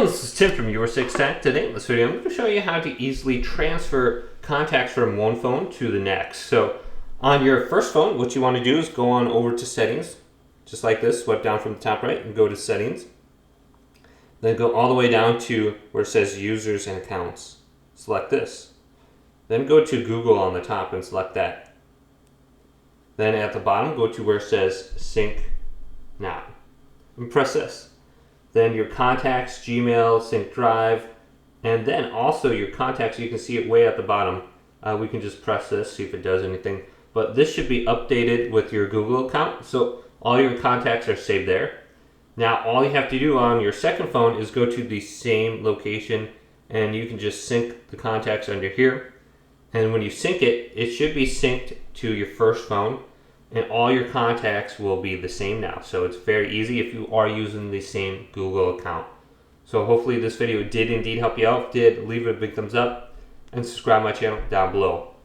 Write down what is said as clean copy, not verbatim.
everyone, this is Tim from Your Six Tech. Today in this video, I'm going to show you how to easily transfer contacts from one phone to the next. So on your first phone, what you want to do is go on over to settings, just like this, swipe down from the top right and go to settings. Then go all the way down to where it says users and accounts. Select this. Then go to Google on the top and select that. Then at the bottom, go to where it says sync now and press this. Then your contacts, Gmail, Sync Drive, and then also your contacts, you can see it way at the bottom. We can just press this, see if it does anything. But this should be updated with your Google account, so all your contacts are saved there. Now all you have to do on your second phone is go to the same location and you can just sync the contacts under here. And when you sync it, it should be synced to your first phone. And all your contacts will be the same now. So it's very easy if you are using the same Google account. So hopefully this video did indeed help you out. If it did, leave it a big thumbs up and subscribe to my channel down below.